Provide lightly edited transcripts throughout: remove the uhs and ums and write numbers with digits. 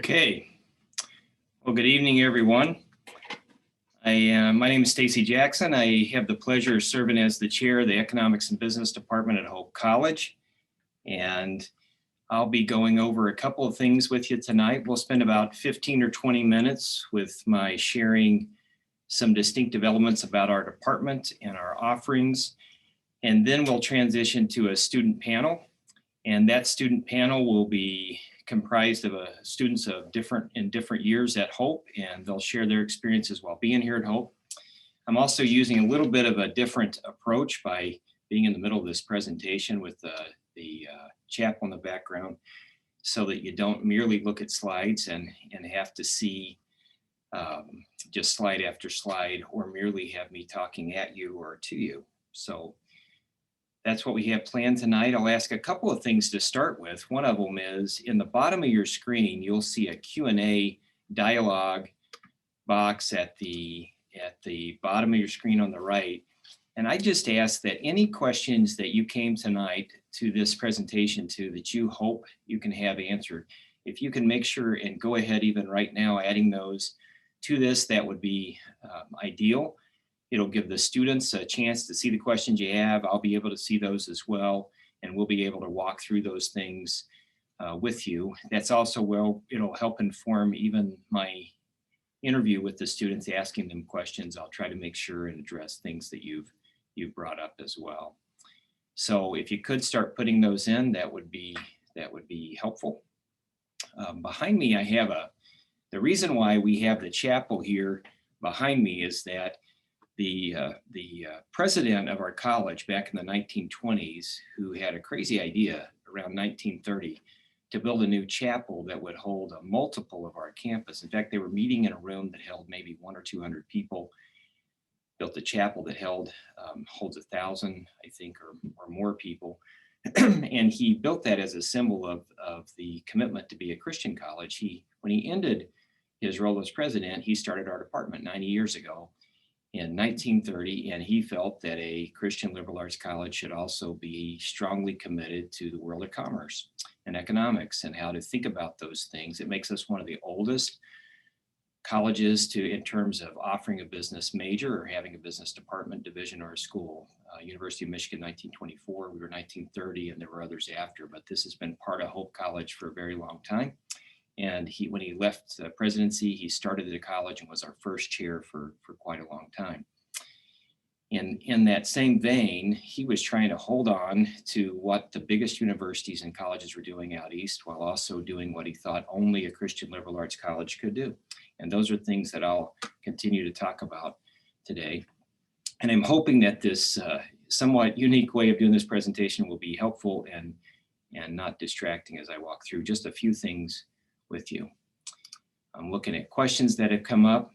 Okay. Well, good evening, everyone. My name is Stacy Jackson. I have the pleasure of serving as the chair of the Economics and Business Department at Hope College. And I'll be going over a couple of things with you tonight. We'll spend about 15 or 20 minutes with my sharing some distinctive elements about our department and our offerings. And then we'll transition to a student panel. And that student panel will be comprised of students of different years at Hope, and they'll share their experiences while being here at Hope. I'm also using a little bit of a different approach by being in the middle of this presentation with the chapel in the background, so that you don't merely look at slides and have to see just slide after slide, or merely have me talking at you or to you. So that's what we have planned tonight. I'll ask a couple of things to start with. One of them is in the bottom of your screen, you'll see a Q&A dialogue box at the bottom of your screen on the right. And I just ask that any questions that you came tonight to this presentation that you hope you can have answered, if you can make sure and go ahead even right now adding those to this, that would be ideal. It'll give the students a chance to see the questions you have. I'll be able to see those as well, and we'll be able to walk through those things with you. That's also it'll help inform even my interview with the students, asking them questions. I'll try to make sure and address things that you've brought up as well. So if you could start putting those in, that would be helpful. Behind me, I have the reason why we have the chapel here behind me is that the president of our college back in the 1920s, who had a crazy idea around 1930 to build a new chapel that would hold a multiple of our campus. In fact, they were meeting in a room that held maybe 100 or 200 people, built a chapel that holds 1,000, I think, or more people. And he built that as a symbol of the commitment to be a Christian college. When he ended his role as president, he started our department 90 years ago. In 1930, and he felt that a Christian liberal arts college should also be strongly committed to the world of commerce and economics and how to think about those things. It makes us one of the oldest colleges in terms of offering a business major or having a business department, division, or a school. University of Michigan, 1924, we were 1930, and there were others after, but this has been part of Hope College for a very long time. And when he left the presidency, he started the college and was our first chair for quite a long time. And in that same vein, he was trying to hold on to what the biggest universities and colleges were doing out east, while also doing what he thought only a Christian liberal arts college could do. And those are things that I'll continue to talk about today. And I'm hoping that this somewhat unique way of doing this presentation will be helpful and not distracting as I walk through just a few things with you. I'm looking at questions that have come up.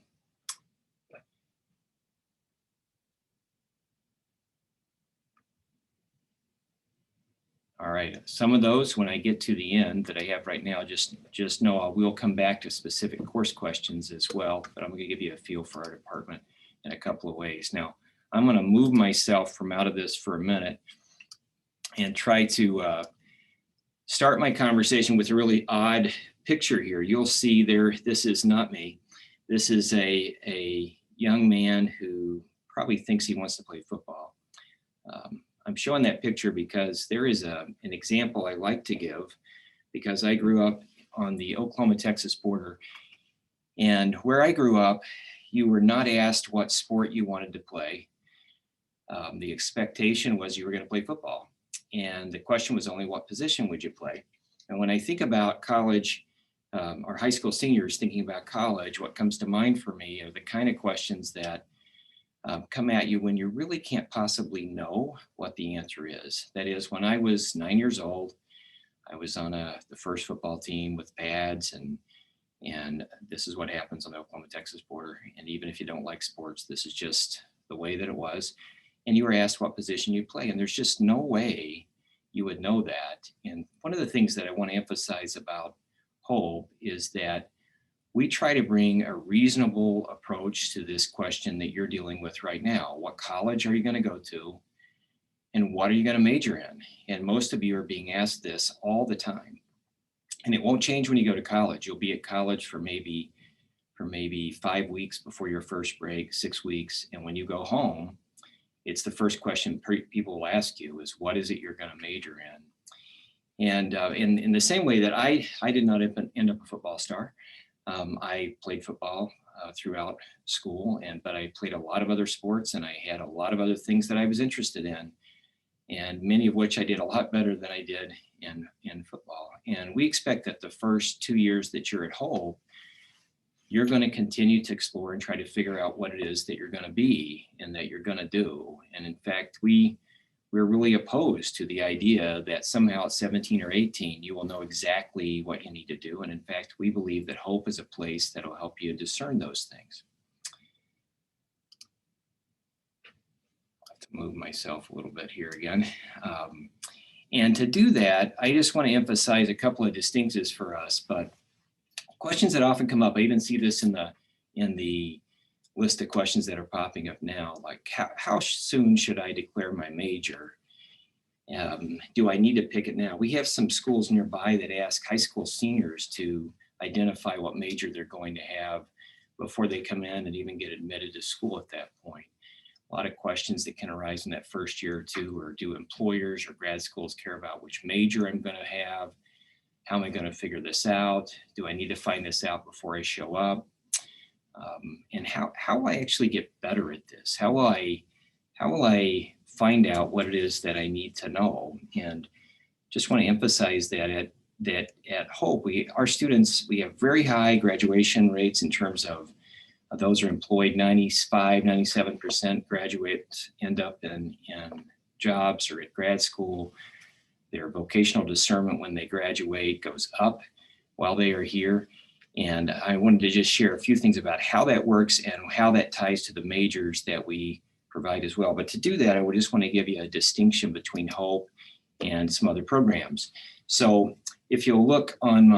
All right, some of those, when I get to the end that I have right now, just know I will come back to specific course questions as well, but I'm going to give you a feel for our department in a couple of ways. Now, I'm going to move myself from out of this for a minute and try to start my conversation with a really odd picture here. You'll see there, this is not me. This is a young man who probably thinks he wants to play football. I'm showing that picture because there is an example I like to give, because I grew up on the Oklahoma-Texas border. And where I grew up, you were not asked what sport you wanted to play. The expectation was you were going to play football. And the question was only what position would you play? And when I think about college, or high school seniors thinking about college, what comes to mind for me are the kind of questions that come at you when you really can't possibly know what the answer is. That is, when I was 9 years old, I was on the first football team with pads, and this is what happens on the Oklahoma-Texas border. And even if you don't like sports, this is just the way that it was. And you were asked what position you play, and there's just no way you would know that. And one of the things that I want to emphasize about Hope is that we try to bring a reasonable approach to this question that you're dealing with right now. What college are you going to go to? And what are you going to major in? And most of you are being asked this all the time. And it won't change when you go to college. You'll be at college for maybe 5 weeks before your first break, 6 weeks. And when you go home, it's the first question people will ask you is, what is it you're going to major in? And in the same way that I did not end up a football star. I played football throughout school, but I played a lot of other sports, and I had a lot of other things that I was interested in, and many of which I did a lot better than I did in football. And we expect that the first 2 years that you're at Hope, you're going to continue to explore and try to figure out what it is that you're going to be and that you're going to do. And in fact, we're really opposed to the idea that somehow at 17 or 18, you will know exactly what you need to do. And in fact, we believe that Hope is a place that will help you discern those things. I'll have to move myself a little bit here again. And to do that, I just want to emphasize a couple of distinctives for us, but questions that often come up, I even see this in the list of questions that are popping up now, like how soon should I declare my major? Do I need to pick it now? We have some schools nearby that ask high school seniors to identify what major they're going to have before they come in and even get admitted to school at that point. A lot of questions that can arise in that first year or two, or do employers or grad schools care about which major I'm going to have? How am I going to figure this out? Do I need to find this out before I show up? And how will I actually get better at this? How will I find out what it is that I need to know? And just want to emphasize that at Hope, our students, we have very high graduation rates in terms of those are employed. 95, 97% graduates end up in jobs or at grad school. Their vocational discernment when they graduate goes up while they are here. And I wanted to just share a few things about how that works and how that ties to the majors that we provide as well. But to do that, I would just want to give you a distinction between Hope and some other programs. So if you'll look on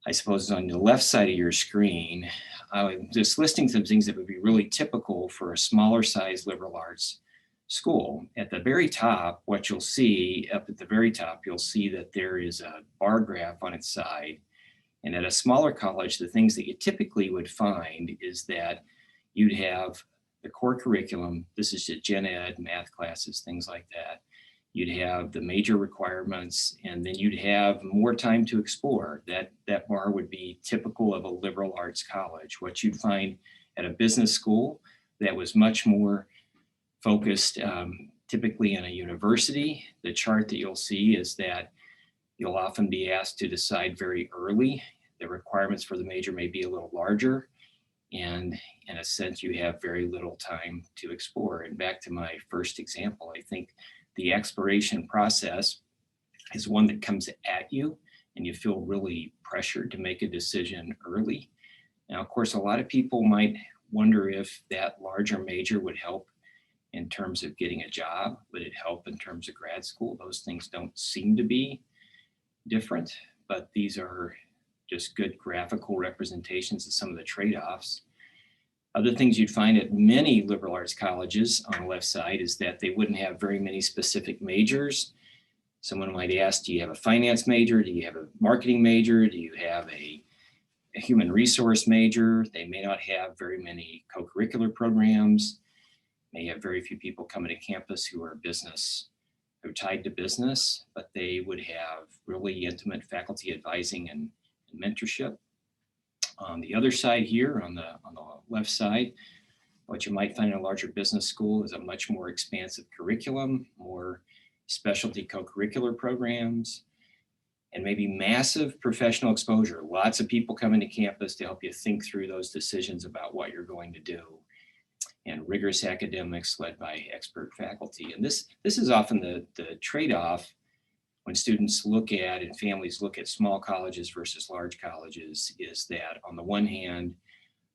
I suppose on the left side of your screen, I'm just listing some things that would be really typical for a smaller size liberal arts school. At the very top, what you'll see up at the very top, you'll see that there is a bar graph on its side. And at a smaller college, the things that you typically would find is that you'd have the core curriculum. This is just gen ed, math classes, things like that. You'd have the major requirements, and then you'd have more time to explore. That bar would be typical of a liberal arts college. What you'd find at a business school that was much more focused, typically in a university, the chart that you'll see is that you'll often be asked to decide very early. The requirements for the major may be a little larger, and in a sense, you have very little time to explore. And back to my first example, I think the exploration process is one that comes at you, and you feel really pressured to make a decision early. Now, of course, a lot of people might wonder if that larger major would help in terms of getting a job. Would it help in terms of grad school? Those things don't seem to be different, but these are just good graphical representations of some of the trade-offs. Other things you'd find at many liberal arts colleges on the left side is that they wouldn't have very many specific majors. Someone might ask, do you have a finance major? Do you have a marketing major? Do you have a human resource major? They may not have very many co-curricular programs. May have very few people coming to campus who are tied to business, but they would have really intimate faculty advising and mentorship. On the other side here, on the left side, what you might find in a larger business school is a much more expansive curriculum, more specialty co-curricular programs, and maybe massive professional exposure. Lots of people coming to campus to help you think through those decisions about what you're going to do, and rigorous academics led by expert faculty. And this is often the trade-off when students look at and families look at small colleges versus large colleges, is that on the one hand,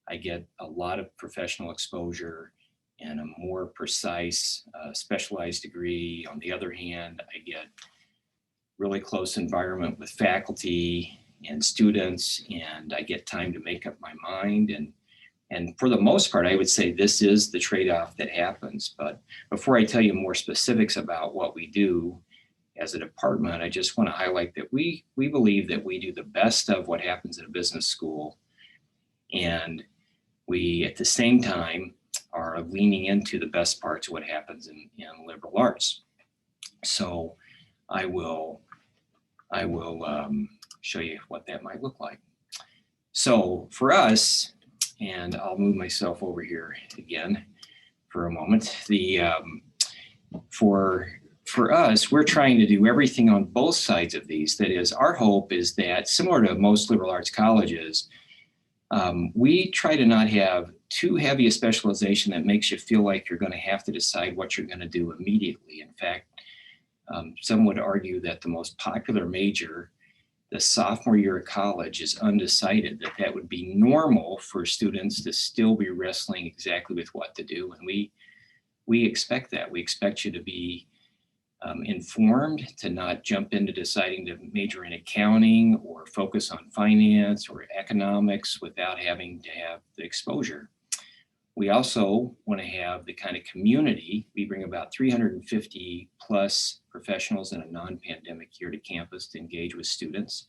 I get a lot of professional exposure and a more precise, specialized degree. On the other hand, I get really close environment with faculty and students, and I get time to make up my mind. And for the most part, I would say this is the trade-off that happens. But before I tell you more specifics about what we do as a department, I just want to highlight that we believe that we do the best of what happens in a business school, and we at the same time are leaning into the best parts of what happens in liberal arts. So I will show you what that might look like. So for us, and I'll move myself over here again for a moment. For us, we're trying to do everything on both sides of these. That is, our hope is that, similar to most liberal arts colleges, we try to not have too heavy a specialization that makes you feel like you're going to have to decide what you're going to do immediately. In fact, some would argue that the most popular major, the sophomore year of college, is undecided, that would be normal for students to still be wrestling exactly with what to do. And we expect that. We expect you to be informed, to not jump into deciding to major in accounting or focus on finance or economics without having to have the exposure. We also want to have the kind of community. We bring about 350 plus professionals in a non-pandemic year to campus to engage with students.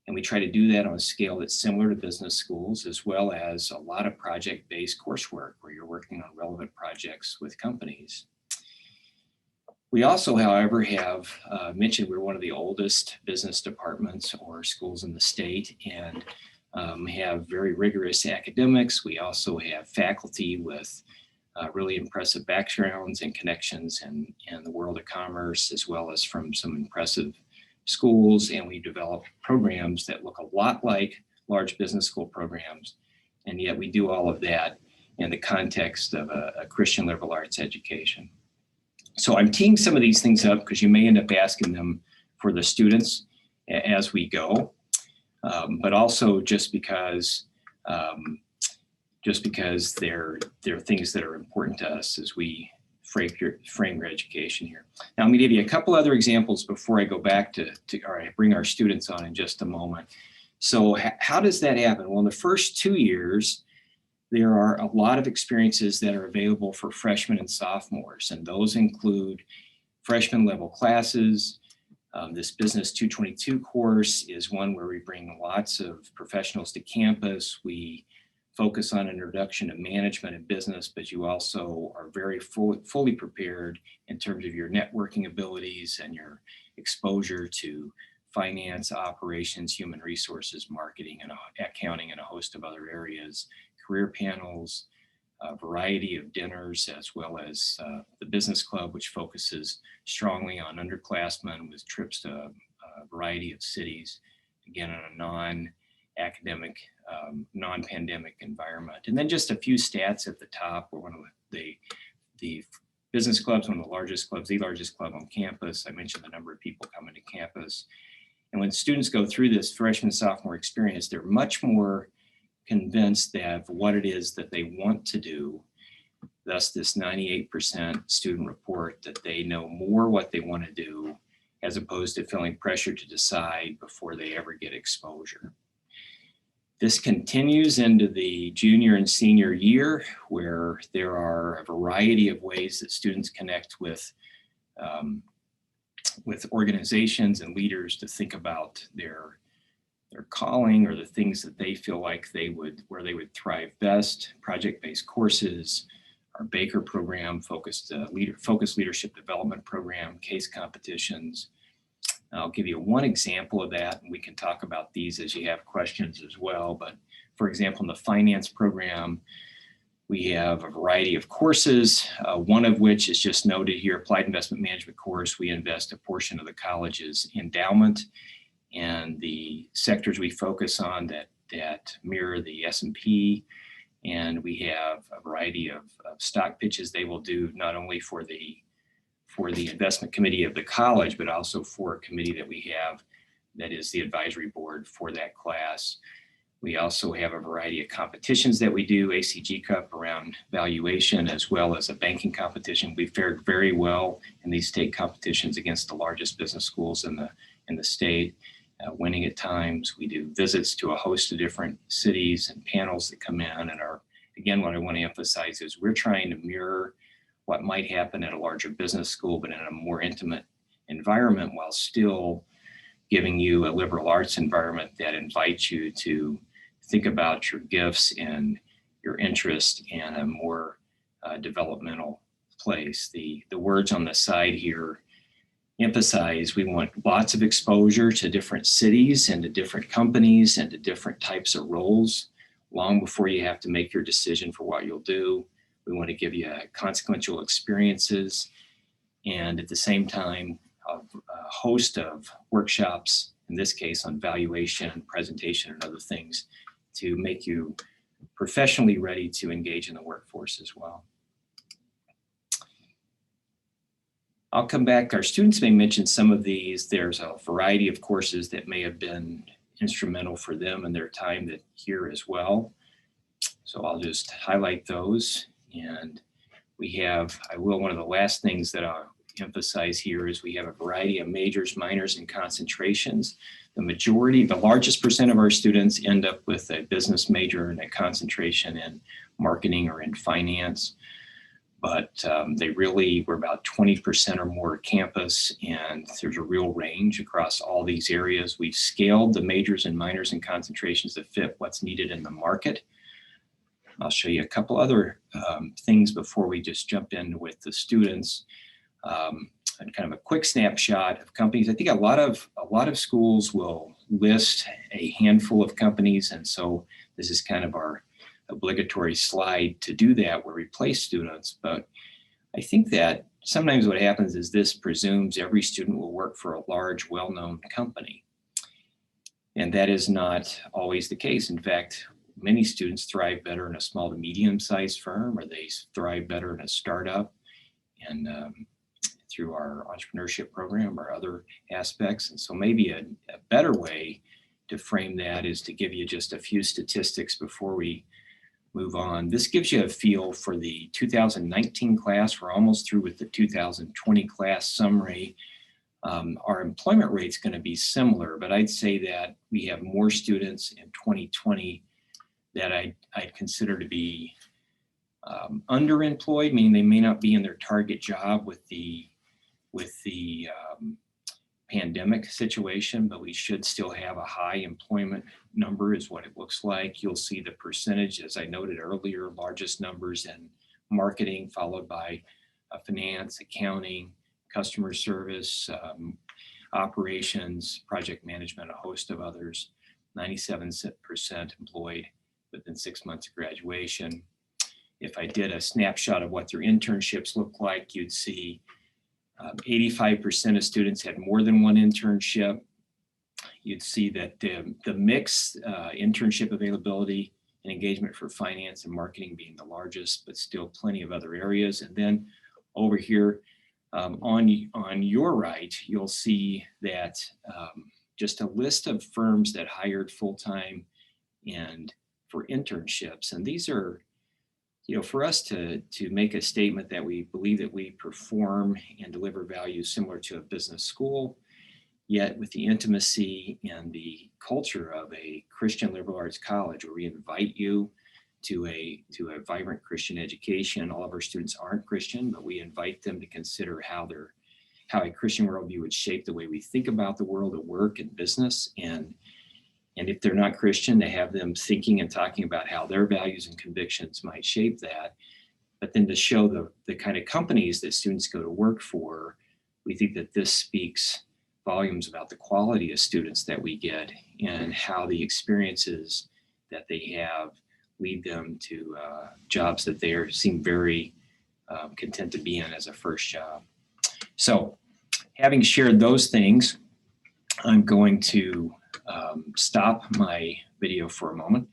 And we try to do that on a scale that's similar to business schools, as well as a lot of project-based coursework where you're working on relevant projects with companies. We also, however, have mentioned we're one of the oldest business departments or schools in the state, and have very rigorous academics. We also have faculty with really impressive backgrounds and connections in the world of commerce, as well as from some impressive schools. And we develop programs that look a lot like large business school programs. And yet we do all of that in the context of a Christian liberal arts education. So I'm teeing some of these things up because you may end up asking them for the students as we go. But also just because they're things that are important to us as we frame your education here. Now, I'm going to give you a couple other examples before I go back to bring our students on in just a moment. So how does that happen? Well, in the first 2 years, there are a lot of experiences that are available for freshmen and sophomores, and those include freshman level classes. This Business 222 course is one where we bring lots of professionals to campus. We focus on introduction to management and business, but you also are very fully prepared in terms of your networking abilities and your exposure to finance, operations, human resources, marketing, and accounting, and a host of other areas, career panels, a variety of dinners, as well as the business club, which focuses strongly on underclassmen with trips to a variety of cities, again, in a non-academic, non-pandemic environment. And then just a few stats at the top. We're one of the business clubs, one of the largest clubs, the largest club on campus. I mentioned the number of people coming to campus. And when students go through this freshman, sophomore experience, they're much more convinced of what it is that they want to do. Thus, this 98% student report that they know more what they want to do, as opposed to feeling pressure to decide before they ever get exposure. This continues into the junior and senior year, where there are a variety of ways that students connect with organizations and leaders to think about their calling or the things that they feel like where they would thrive best. Project-based courses, our Baker program, focused leadership development program, case competitions. I'll give you one example of that, and we can talk about these as you have questions as well. But for example, in the finance program, we have a variety of courses, one of which is just noted here, Applied Investment Management course. We invest a portion of the college's endowment, and the sectors we focus on that mirror the S&P, and we have a variety of stock pitches they will do, not only for the investment committee of the college, but also for a committee that we have that is the advisory board for that class. We also have a variety of competitions that we do, ACG Cup around valuation, as well as a banking competition. We fared very well in these state competitions against the largest business schools in the state, winning at times. We do visits to a host of different cities and panels that come in, and again, what I want to emphasize is we're trying to mirror what might happen at a larger business school, but in a more intimate environment while still giving you a liberal arts environment that invites you to think about your gifts and your interest in a more developmental place. The words on the side here emphasize we want lots of exposure to different cities and to different companies and to different types of roles long before you have to make your decision for what you'll do. We want to give you consequential experiences, and at the same time, a host of workshops, in this case on valuation, presentation, and other things to make you professionally ready to engage in the workforce as well. I'll come back. Our students may mention some of these. There's a variety of courses that may have been instrumental for them in their time here as well. So I'll just highlight those. And we have, one of the last things that I'll emphasize here is we have a variety of majors, minors, and concentrations. The largest percent of our students end up with a business major and a concentration in marketing or in finance. But we're about 20% or more campus, and there's a real range across all these areas. We've scaled the majors and minors and concentrations to fit what's needed in the market. I'll show you a couple other things before we just jump in with the students. And kind of a quick snapshot of companies. I think a lot of schools will list a handful of companies, and so this is kind of our obligatory slide to do that where we place students. But I think that sometimes what happens is this presumes every student will work for a large, well-known company. And that is not always the case. In fact, many students thrive better in a small to medium-sized firm, or they thrive better in a startup. And through our entrepreneurship program or other aspects. And so maybe a better way to frame that is to give you just a few statistics before we move on. This gives you a feel for the 2019 class. We're almost through with the 2020 class summary. Our employment rate's going to be similar, but I'd say that we have more students in 2020 that I'd consider to be underemployed, meaning they may not be in their target job with the pandemic situation, but we should still have a high employment number is what it looks like. You'll see the percentage, as I noted earlier, largest numbers in marketing, followed by finance, accounting, customer service, operations, project management, a host of others. 97% employed within 6 months of graduation. If I did a snapshot of what their internships look like, you'd see 85% of students had more than one internship. You'd see that the mix, internship availability and engagement for finance and marketing being the largest, but still plenty of other areas. And then over here on your right, you'll see that just a list of firms that hired full-time and for internships. And these are, for us to make a statement that we believe that we perform and deliver value similar to a business school, yet with the intimacy and the culture of a Christian liberal arts college, where we invite you to a vibrant Christian education. All of our students aren't Christian, but we invite them to consider how a Christian worldview would shape the way we think about the world of work and business. And if they're not Christian, to have them thinking and talking about how their values and convictions might shape that. But then to show the kind of companies that students go to work for, we think that this speaks volumes about the quality of students that we get and how the experiences that they have lead them to jobs that they seem very content to be in as a first job. So having shared those things, I'm going to stop my video for a moment,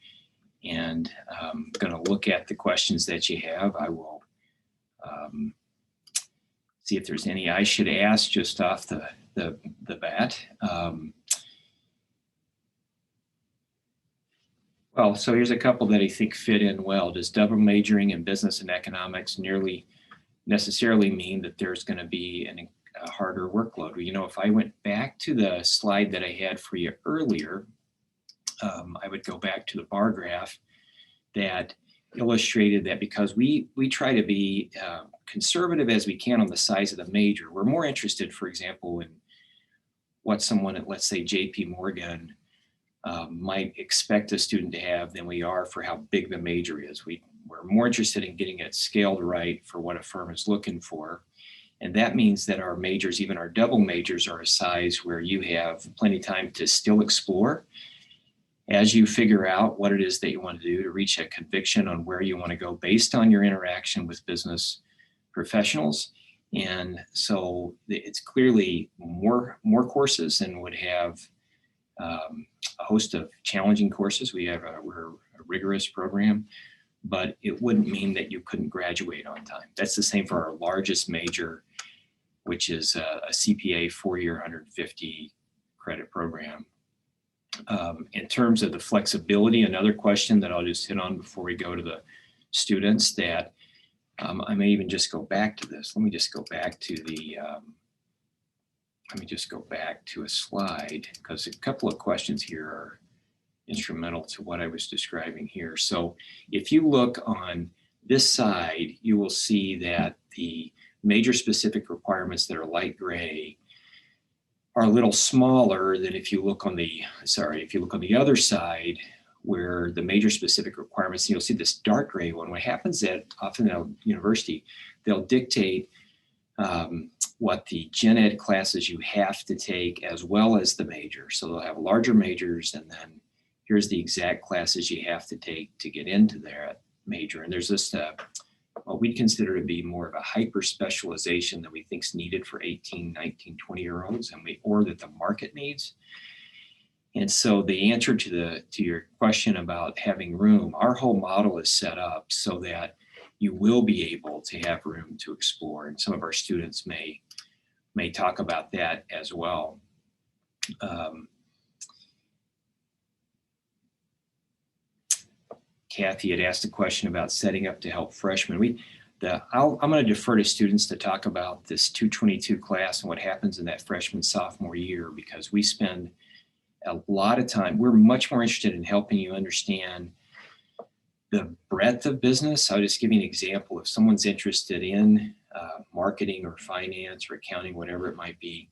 and I'm going to look at the questions that you have. I will see if there's any I should ask just off the bat. Well, so here's a couple that I think fit in well. Does double majoring in business and economics necessarily mean that there's going to be a harder workload? Well, if I went back to the slide that I had for you earlier, I would go back to the bar graph that illustrated that because we try to be conservative as we can on the size of the major. We're more interested, for example, in what someone at, let's say, JP Morgan might expect a student to have than we are for how big the major is. We're more interested in getting it scaled right for what a firm is looking for. And that means that our majors, even our double majors, are a size where you have plenty of time to still explore as you figure out what it is that you want to do to reach a conviction on where you want to go based on your interaction with business professionals. And so it's clearly more courses and would have a host of challenging courses. We're a rigorous program, but it wouldn't mean that you couldn't graduate on time. That's the same for our largest major, which is a CPA 4-year 150 credit program. In terms of the flexibility, another question that I'll just hit on before we go to the students that I may even just go back to this. Let me just go back to a slide because a couple of questions here are instrumental to what I was describing here. So if you look on this side, you will see that the major specific requirements that are light gray are a little smaller than if you look on the other side where the major specific requirements, and you'll see this dark gray one. What happens at often at a university, they'll dictate what the gen ed classes you have to take as well as the major. So they'll have larger majors and then here's the exact classes you have to take to get into that major. And there's this what we'd consider to be more of a hyper specialization that we think is needed for 18, 19, 20-year-olds or that the market needs. And so the answer to your question about having room, our whole model is set up so that you will be able to have room to explore. And some of our students may talk about that as well. Kathy had asked a question about setting up to help freshmen. I'm going to defer to students to talk about this 222 class and what happens in that freshman sophomore year because we spend a lot of time. We're much more interested in helping you understand the breadth of business. I'll just give you an example. If someone's interested in marketing or finance or accounting, whatever it might be,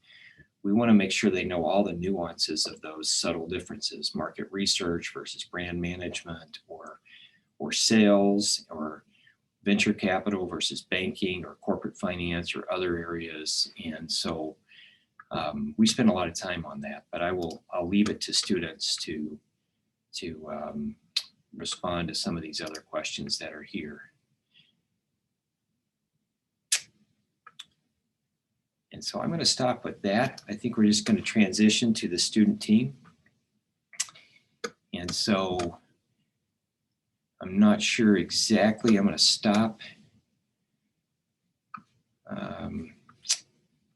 we want to make sure they know all the nuances of those subtle differences, market research versus brand management or sales or venture capital versus banking or corporate finance or other areas. And so we spend a lot of time on that, but I'll leave it to students to respond to some of these other questions that are here. And so I'm going to stop with that. I think we're just going to transition to the student team. And so I'm not sure exactly. I'm going to stop. I'm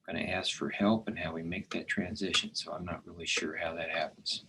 going to ask for help in how we make that transition. So I'm not really sure how that happens.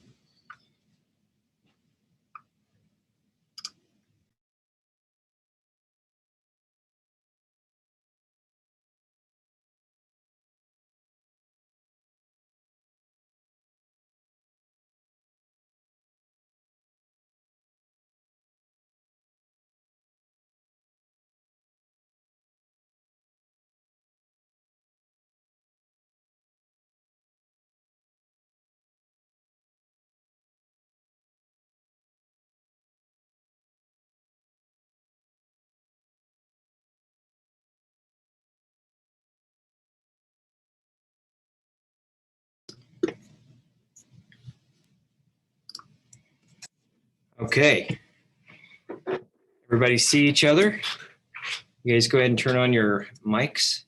Okay. Everybody see each other? You guys go ahead and turn on your mics.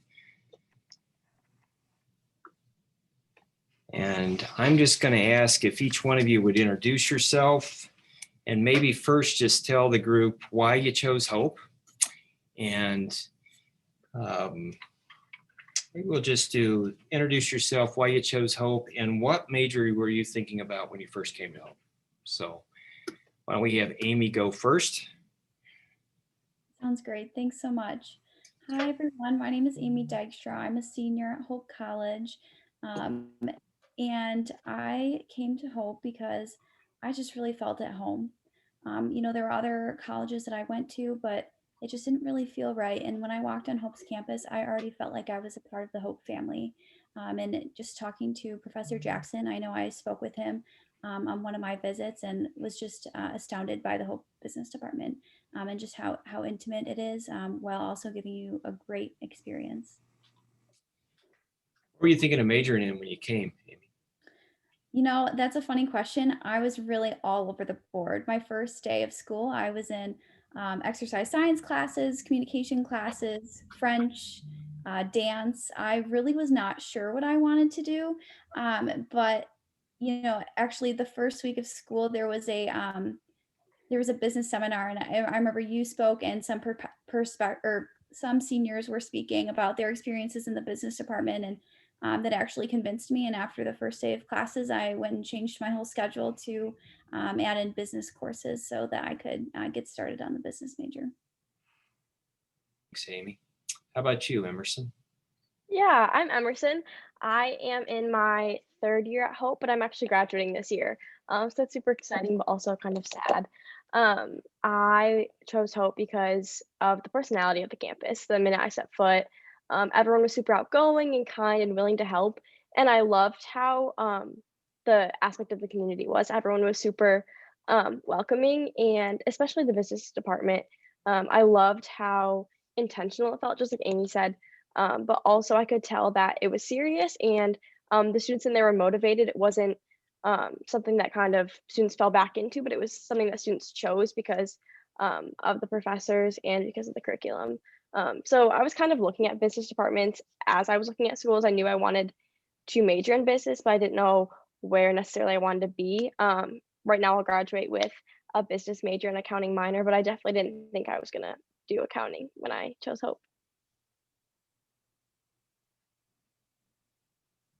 And I'm just going to ask if each one of you would introduce yourself and maybe first just tell the group why you chose Hope. And maybe we'll just introduce yourself, why you chose Hope, and what major were you thinking about when you first came to Hope. So why don't we have Amy go first? Sounds great. Thanks so much. Hi, everyone. My name is Amy Dykstra. I'm a senior at Hope College. And I came to Hope because I just really felt at home. There were other colleges that I went to, but it just didn't really feel right. And when I walked on Hope's campus, I already felt like I was a part of the Hope family. Just talking to Professor Jackson, I know I spoke with him on one of my visits and was just astounded by the Hope Business Department and just how intimate it is while also giving you a great experience. What were you thinking of majoring in when you came, Amy? You know, that's a funny question. I was really all over the board. My first day of school, I was in exercise science classes, communication classes, French, dance. I really was not sure what I wanted to do. But, you know, actually, the first week of school, there was a business seminar, and I remember you spoke, and some seniors were speaking about their experiences in the business department, and that actually convinced me. And after the first day of classes, I went and changed my whole schedule to add in business courses so that I could get started on the business major. Thanks, Amy. How about you, Emerson? Yeah, I'm Emerson. I am in my third year at Hope, but I'm actually graduating this year. So that's super exciting, but also kind of sad. I chose Hope because of the personality of the campus. The minute I set foot, everyone was super outgoing and kind and willing to help. And I loved how the aspect of the community was. Everyone was super welcoming, and especially the business department. I loved how intentional it felt, just like Amy said, but also I could tell that it was serious, and the students in there were motivated. It wasn't something that kind of students fell back into, but it was something that students chose because of the professors and because of the curriculum. So I was kind of looking at business departments as I was looking at schools. I knew I wanted to major in business, but I didn't know where necessarily I wanted to be. Right now I'll graduate with a business major and accounting minor, but I definitely didn't think I was gonna do accounting when I chose Hope.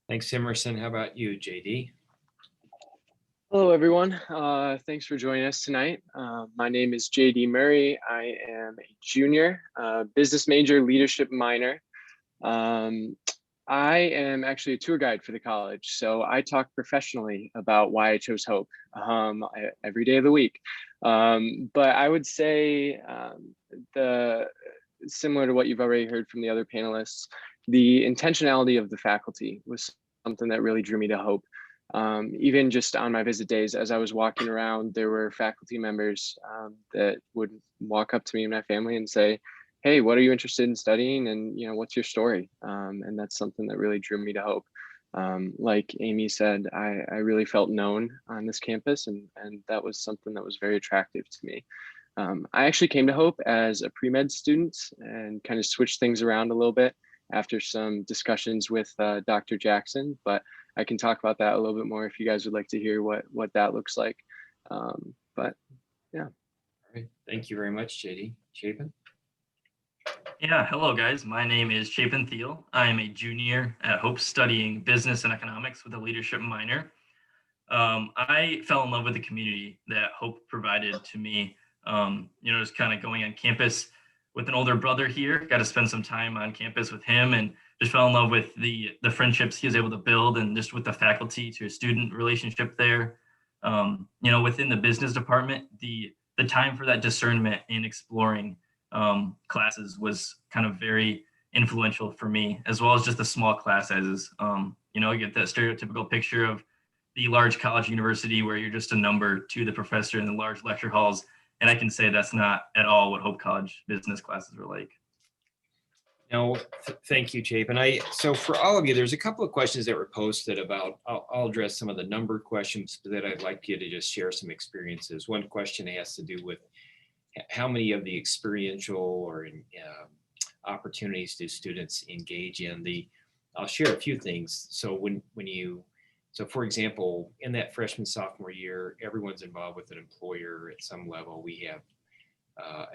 Thanks, Emerson. How about you, JD? Hello, everyone. Thanks for joining us tonight. My name is JD Murray. I am a junior, business major, leadership minor. I am actually a tour guide for the college, so I talk professionally about why I chose Hope every day of the week. But I would say similar to what you've already heard from the other panelists, the intentionality of the faculty was something that really drew me to Hope. Even just on my visit days, as I was walking around, there were faculty members that would walk up to me and my family and say, "Hey, what are you interested in studying? And what's your story?" And that's something that really drew me to Hope. Like Amy said, I really felt known on this campus, and that was something that was very attractive to me. I actually came to Hope as a pre-med student and kind of switched things around a little bit after some discussions with Dr. Jackson, but I can talk about that a little bit more if you guys would like to hear what that looks like. But yeah. All right. Thank you very much, JD. Chapin? Yeah, hello guys. My name is Chapin Thiel. I am a junior at Hope studying business and economics with a leadership minor. I fell in love with the community that Hope provided to me. Just kind of going on campus with an older brother here, got to spend some time on campus with him, and just fell in love with the friendships he was able to build, and just with the faculty to student relationship there. Within the business department, the time for that discernment and exploring classes was kind of very influential for me, as well as just the small class sizes. You get that stereotypical picture of the large college university where you're just a number to the professor in the large lecture halls. And I can say that's not at all what Hope College business classes were like. No, thank you, Chapin. So for all of you, there's a couple of questions that were posted about, I'll address some of the number questions that I'd like you to just share some experiences. One question has to do with how many of the experiential or opportunities do students engage in. I'll share a few things. So so for example, in that freshman sophomore year, everyone's involved with an employer at some level. We have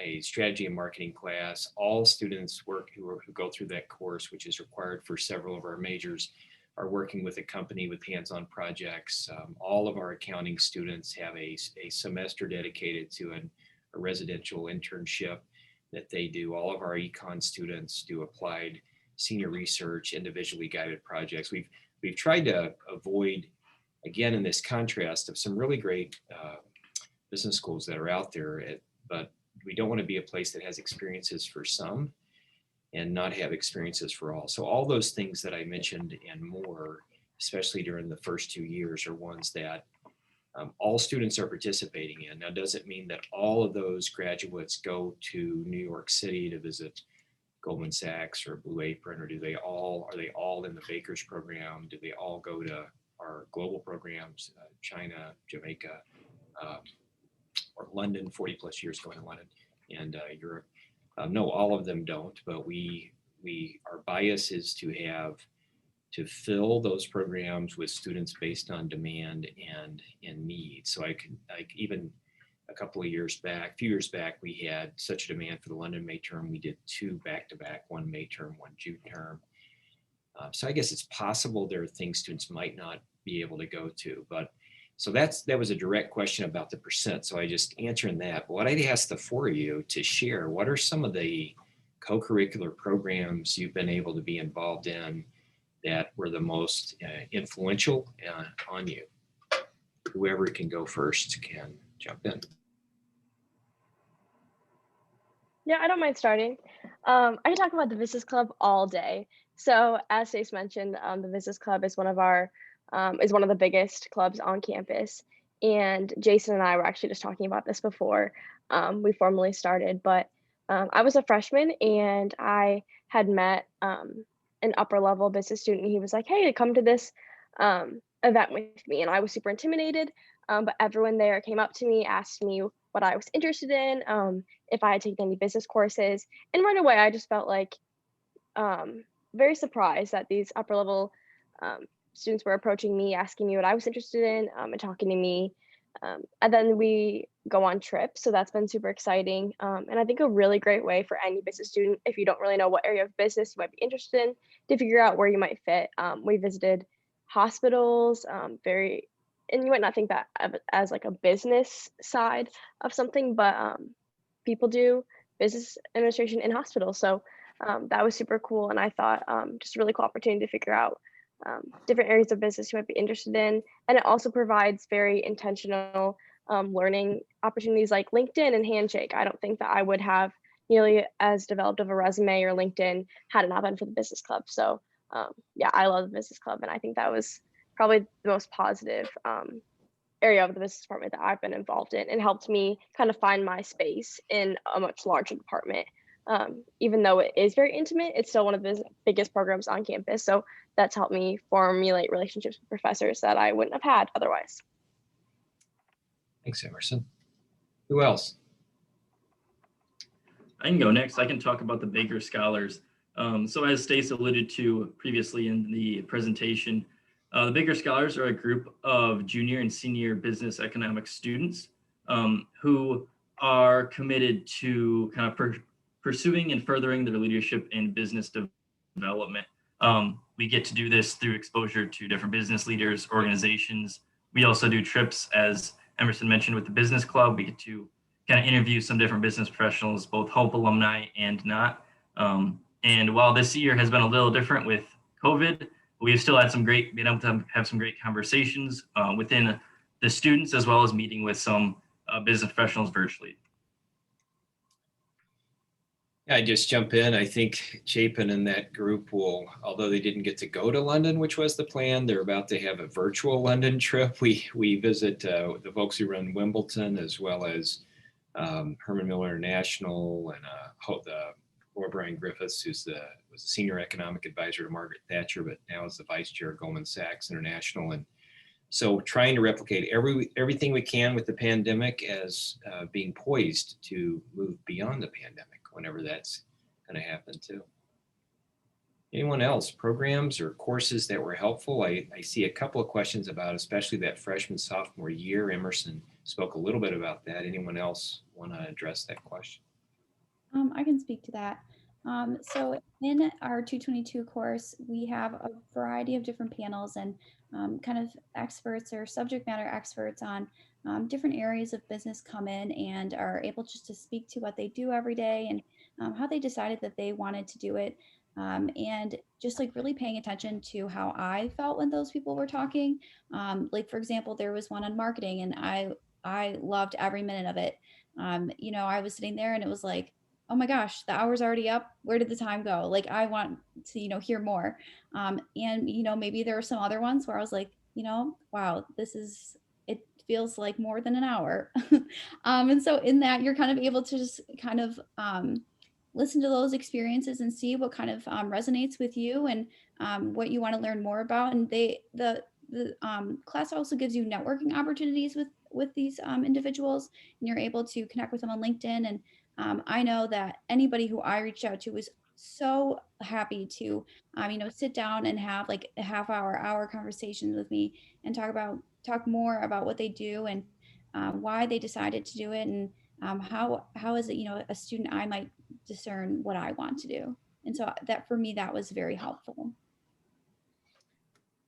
a strategy and marketing class. All students who go through that course, which is required for several of our majors, are working with a company with hands-on projects. All of our accounting students have a semester dedicated to a residential internship that they do. All of our econ students do applied senior research, individually guided projects. We've tried to avoid, again, in this contrast of some really great business schools that are out there, but we don't want to be a place that has experiences for some and not have experiences for all. So all those things that I mentioned and more, especially during the first 2 years, are ones that all students are participating in. Now, does it mean that all of those graduates go to New York City to visit Goldman Sachs or Blue Apron, or are they all in the Baker's program? Do they all go to our global programs, China, Jamaica, or London, 40 plus years going to London and Europe? No, all of them don't, but our bias is to fill those programs with students based on demand and in need. So even a few years back, we had such a demand for the London May term. We did 2 back-to-back, 1 May term, 1 June term. So I guess it's possible there are things students might not be able to go to, but so that was a direct question about the percent. So I just answering that. But what I'd ask the 4 of you to share, what are some of the co-curricular programs you've been able to be involved in that were the most influential on you? Whoever can go first can jump in. Yeah, I don't mind starting. I can talk about the Business Club all day. So as Stace mentioned, the Business Club is one of the biggest clubs on campus. And Jason and I were actually just talking about this before we formally started. But I was a freshman and I had met an upper level business student. He was like, hey, come to this event with me. And I was super intimidated. But everyone there came up to me, asked me what I was interested in, if I had taken any business courses. And right away, I just felt like very surprised that these upper level students were approaching me, asking me what I was interested in, and talking to me. And then we go on trips. So that's been super exciting. And I think a really great way for any business student, if you don't really know what area of business you might be interested in, to figure out where you might fit. We visited hospitals, and you might not think that as like a business side of something, but people do business administration in hospitals. So that was super cool. And I thought just a really cool opportunity to figure out different areas of business you might be interested in. And it also provides very intentional learning opportunities like LinkedIn and Handshake. I don't think that I would have nearly as developed of a resume or LinkedIn had it not been for the Business Club. So yeah, I love the Business Club. And I think that was probably the most positive area of the business department that I've been involved in, and helped me kind of find my space in a much larger department. Even though it is very intimate, it's still one of the biggest programs on campus. So that's helped me formulate relationships with professors that I wouldn't have had otherwise. Thanks, Emerson. Who else? I can go next. I can talk about the Baker Scholars. So as Stace alluded to previously in the presentation, the Baker Scholars are a group of junior and senior business economics students who are committed to kind of pursuing and furthering their leadership in business development. We get to do this through exposure to different business leaders, organizations. We also do trips, as Emerson mentioned, with the Business Club. We get to kind of interview some different business professionals, both Hope alumni and not. And while this year has been a little different with COVID, we've still had been able to have some great conversations within the students, as well as meeting with some business professionals virtually. I just jump in. I think Chapin and that group will, although they didn't get to go to London, which was the plan, they're about to have a virtual London trip. We visit the folks who run Wimbledon, as well as Herman Miller International, and the Laura Brian Griffiths, was a senior economic advisor to Margaret Thatcher, but now is the vice chair of Goldman Sachs International. And so trying to replicate everything we can with the pandemic as being poised to move beyond the pandemic, whenever that's going to happen too. Anyone else, programs or courses that were helpful? I see a couple of questions about, especially that freshman, sophomore year. Emerson spoke a little bit about that. Anyone else want to address that question? I can speak to that. So in our 222 course, we have a variety of different panels and kind of experts or subject matter experts on different areas of business come in and are able just to speak to what they do every day and how they decided that they wanted to do it. And just like really paying attention to how I felt when those people were talking. Like, for example, there was one on marketing and I loved every minute of it. I was sitting there and it was like, oh my gosh, the hour's already up. Where did the time go? Like, I want to, hear more. And, maybe there were some other ones where I was like, wow, it feels like more than an hour. And so in that, you're kind of able to just kind of listen to those experiences and see what kind of resonates with you and what you want to learn more about. And the class also gives you networking opportunities with these individuals, and you're able to connect with them on LinkedIn. And I know that anybody who I reached out to was so happy to, sit down and have like a hour conversation with me and talk more about what they do and why they decided to do it, and how is it, a student I might discern what I want to do. And so that for me, that was very helpful.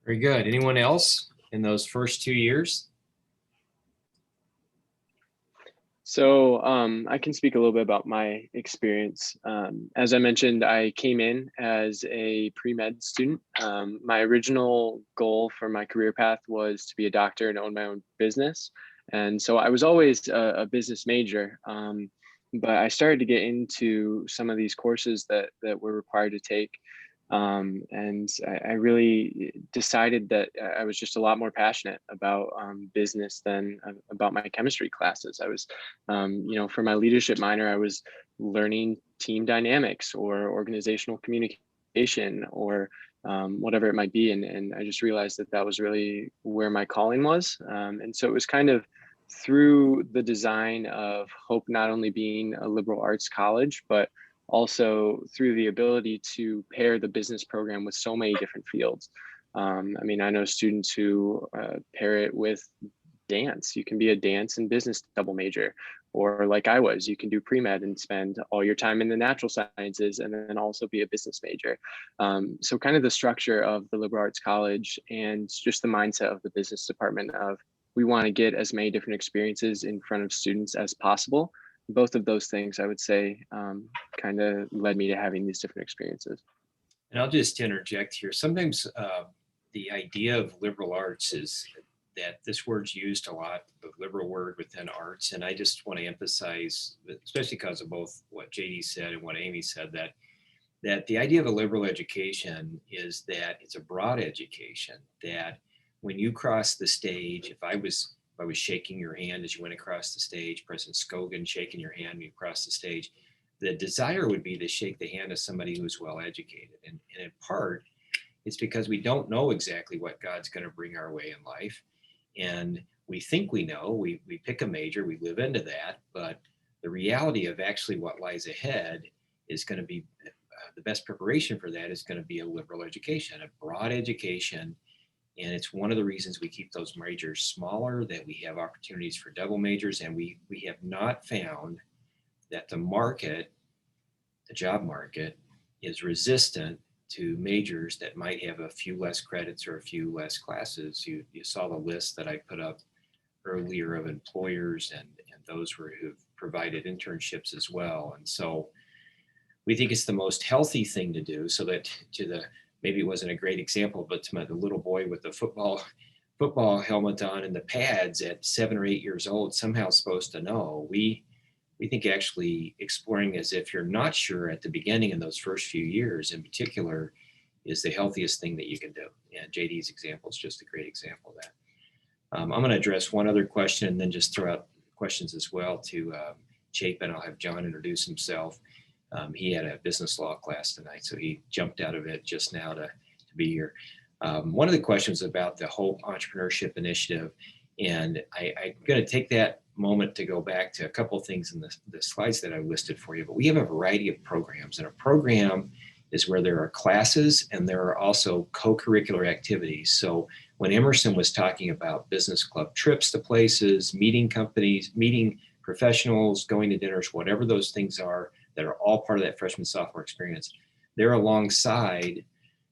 Very good. Anyone else in those first 2 years? So I can speak a little bit about my experience. As I mentioned, I came in as a pre-med student. My original goal for my career path was to be a doctor and own my own business. And so I was always a business major, but I started to get into some of these courses that were required to take. And I really decided that I was just a lot more passionate about business than about my chemistry classes. I was, for my leadership minor, I was learning team dynamics or organizational communication or whatever it might be. And I just realized that was really where my calling was. And so it was kind of through the design of Hope not only being a liberal arts college, but also through the ability to pair the business program with so many different fields. I know students who pair it with dance. You can be a dance and business double major, or like I was, you can do pre-med and spend all your time in the natural sciences and then also be a business major. So kind of the structure of the liberal arts college and just the mindset of the business department of we want to get as many different experiences in front of students as possible. Both of those things, I would say, kind of led me to having these different experiences. And I'll just interject here. Sometimes the idea of liberal arts is that this word's used a lot, the liberal word within arts. And I just want to emphasize, especially because of both what JD said and what Amy said, that the idea of a liberal education is that it's a broad education, that when you cross the stage, if I was shaking your hand as you went across the stage, President Scogin shaking your hand when you cross the stage, the desire would be to shake the hand of somebody who's well educated. And in part, it's because we don't know exactly what God's going to bring our way in life. And we think we know, we pick a major, we live into that, but the reality of actually what lies ahead is going to be, the best preparation for that is going to be a liberal education, a broad education. And it's one of the reasons we keep those majors smaller, that we have opportunities for double majors. And we have not found that the job market is resistant to majors that might have a few less credits or a few less classes. You saw the list that I put up earlier of employers and those who've provided internships as well. And so we think it's the most healthy thing to do, so that maybe it wasn't a great example, but to the little boy with the football helmet on and the pads at 7 or 8 years old, somehow supposed to know. We think actually exploring as if you're not sure at the beginning in those first few years in particular is the healthiest thing that you can do. And JD's example is just a great example of that. I'm going to address one other question and then just throw out questions as well to Chapin. I'll have John introduce himself. He had a business law class tonight, so he jumped out of it just now to be here. One of the questions about the Hope Entrepreneurship Initiative, and I'm going to take that moment to go back to a couple of things in the slides that I listed for you, but we have a variety of programs, and a program is where there are classes and there are also co-curricular activities. So when Emerson was talking about business club trips to places, meeting companies, meeting professionals, going to dinners, whatever those things are that are all part of that freshman sophomore experience, they're alongside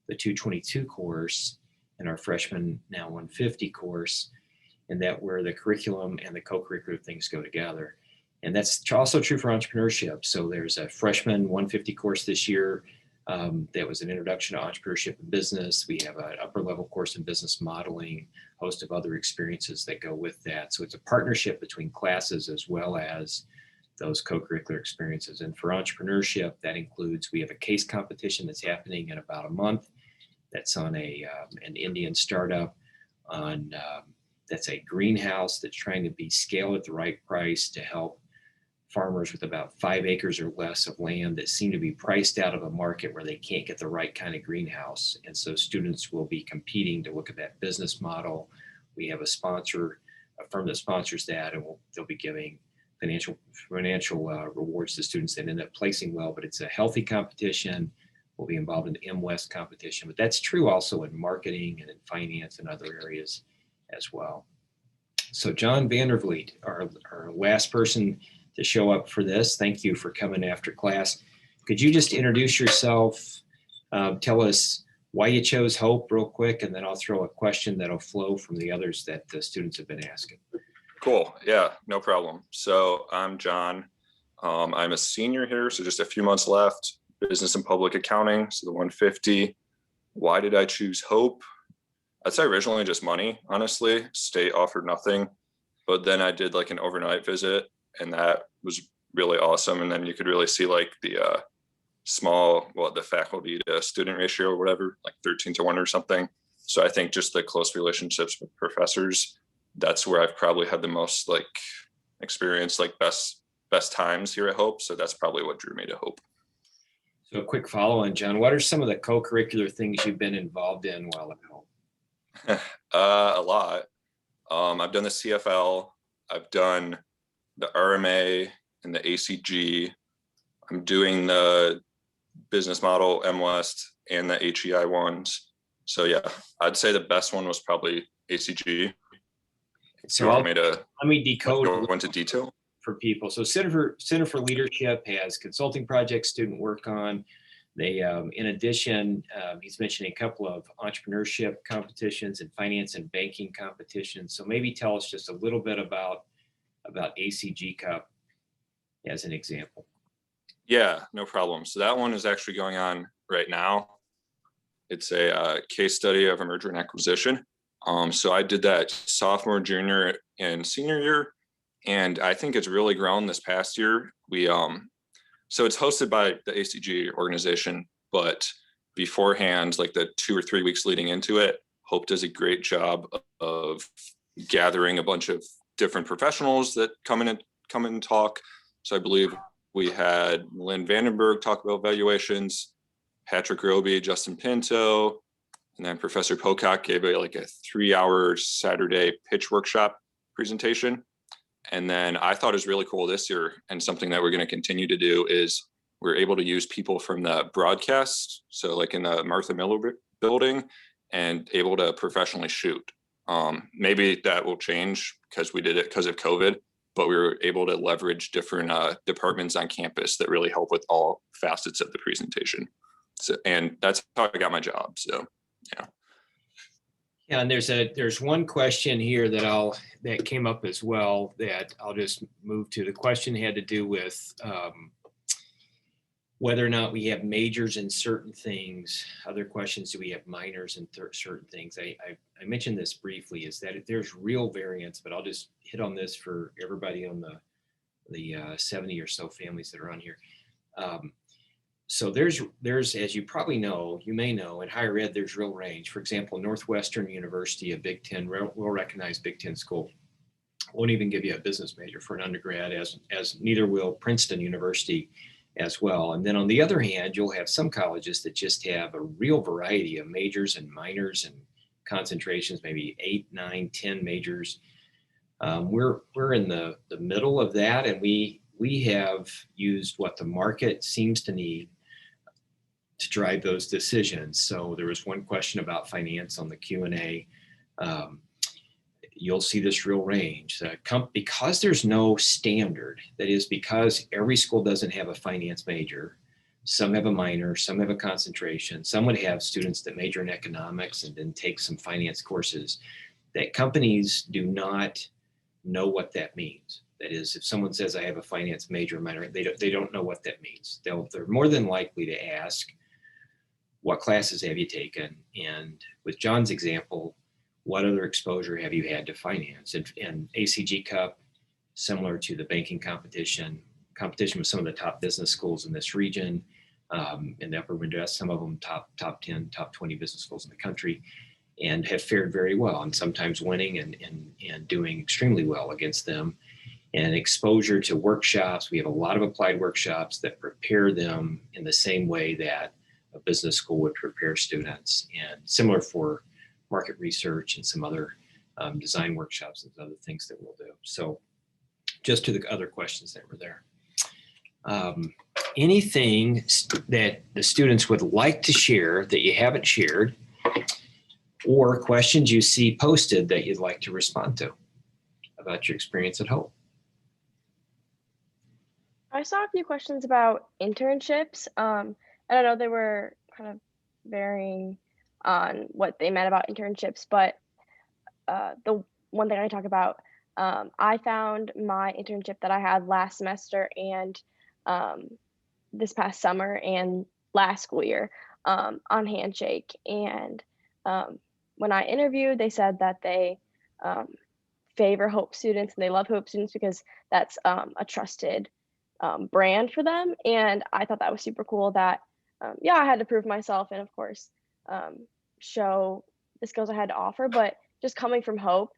the 222 course and our freshman now 150 course, and that where the curriculum and the co-curricular things go together. And that's also true for entrepreneurship. So there's a freshman 150 course this year that was an introduction to entrepreneurship and business. We have an upper level course in business modeling, host of other experiences that go with that. So it's a partnership between classes as well as those co-curricular experiences. And for entrepreneurship, that includes, we have a case competition that's happening in about a month. That's on an Indian startup on that's a greenhouse that's trying to be scaled at the right price to help farmers with about 5 acres or less of land that seem to be priced out of a market where they can't get the right kind of greenhouse. And so students will be competing to look at that business model. We have a sponsor, a firm that sponsors that, and they'll be giving financial rewards to students that end up placing well. But it's a healthy competition. We'll be involved in the M-West competition, but that's true also in marketing and in finance and other areas as well. So John Vandervliet, our last person to show up for this. Thank you for coming after class. Could you just introduce yourself? Tell us why you chose Hope real quick, and then I'll throw a question that'll flow from the others that the students have been asking. Cool. Yeah, no problem. So I'm John. I'm a senior here, so just a few months left. Business and public accounting, so the 150. Why did I choose Hope? I'd say originally just money, honestly. State offered nothing, but then I did like an overnight visit, and that was really awesome. And then you could really see like the the faculty to student ratio or whatever, like 13-1 or something. So I think just the close relationships with professors, that's where I've probably had the most like experience, like best times here at Hope. So that's probably what drew me to Hope. So a quick follow on, John, what are some of the co-curricular things you've been involved in while at Hope? A lot. I've done the CFL. I've done the RMA and the ACG. I'm doing the business model M-West and the HEI ones. So yeah, I'd say the best one was probably ACG. So let me decode go into detail for people. So Center for Leadership has consulting projects students work on. They, in addition, he's mentioning a couple of entrepreneurship competitions and finance and banking competitions. So maybe tell us just a little bit about ACG Cup as an example. Yeah, no problem. So that one is actually going on right now. It's a case study of a merger and acquisition. So I did that sophomore, junior, and senior year, and I think it's really grown this past year. So it's hosted by the ACG organization, but beforehand, like the 2 or 3 weeks leading into it, Hope does a great job of gathering a bunch of different professionals that come in and talk. So I believe we had Lynn Vandenberg talk about valuations, Patrick Roby, Justin Pinto, and then Professor Pocock gave a 3-hour Saturday pitch workshop presentation. And then I thought it was really cool this year, and something that we're going to continue to do is we're able to use people from the broadcast, so like in the Martha Miller building, and able to professionally shoot. Maybe that will change because we did it because of COVID, but we were able to leverage different departments on campus that really help with all facets of the presentation. So, and that's how I got my job. So, yeah. Yeah, and there's one question here that came up as well that I'll just move to. The question had to do with whether or not we have majors in certain things. Other questions, do we have minors in certain things? I mentioned this briefly, is that there's real variance, but I'll just hit on this for everybody on the 70 or so families that are on here. So there's, as you probably know, you may know, in higher ed, there's real range. For example, Northwestern University, a Big Ten, well-recognized Big Ten school, won't even give you a business major for an undergrad, as neither will Princeton University as well. And then on the other hand, you'll have some colleges that just have a real variety of majors and minors and concentrations, maybe 8, 9, 10 majors. We're in the middle of that, and we have used what the market seems to need to drive those decisions. So there was one question about finance on the Q&A. You'll see this real range. Because there's no standard, that is because every school doesn't have a finance major. Some have a minor, some have a concentration. Some would have students that major in economics and then take some finance courses. That companies do not know what that means. That is, if someone says I have a finance major or minor, they don't know what that means. They're more than likely to ask, what classes have you taken? And with John's example, what other exposure have you had to finance? And ACG Cup, similar to the banking competition, competition with some of the top business schools in this region, in the upper Midwest, some of them top 10, top 20 business schools in the country, and have fared very well, and sometimes winning and doing extremely well against them. And exposure to workshops. We have a lot of applied workshops that prepare them in the same way that a business school would prepare students, and similar for market research and some other design workshops and other things that we'll do. So just to the other questions that were there. Anything that the students would like to share that you haven't shared, or questions you see posted that you'd like to respond to about your experience at Hope? I saw a few questions about internships. And I know they were kind of varying on what they meant about internships, but the one thing I talk about, I found my internship that I had last semester and this past summer and last school year on Handshake. And when I interviewed, they said that they favor Hope students and they love Hope students because that's a trusted brand for them. And I thought that was super cool that, yeah, I had to prove myself and of course, show the skills I had to offer, but just coming from Hope,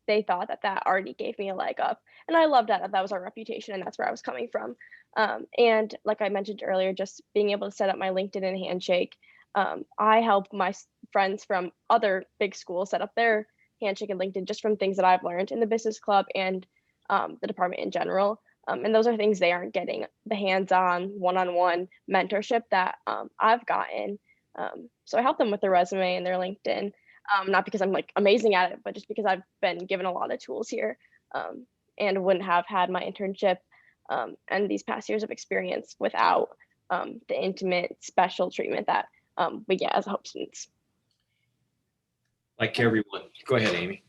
they thought that that already gave me a leg up. And I loved that was our reputation and that's where I was coming from. And like I mentioned earlier, just being able to set up my LinkedIn and Handshake, I help my friends from other big schools set up their Handshake and LinkedIn just from things that I've learned in the business club and the department in general. And those are things they aren't getting the hands-on one-on-one mentorship that I've gotten. So I help them with their resume and their LinkedIn, not because I'm like amazing at it, but just because I've been given a lot of tools here and wouldn't have had my internship and these past years of experience without the intimate special treatment that we get as Hope students. Like everyone. Go ahead, Amy.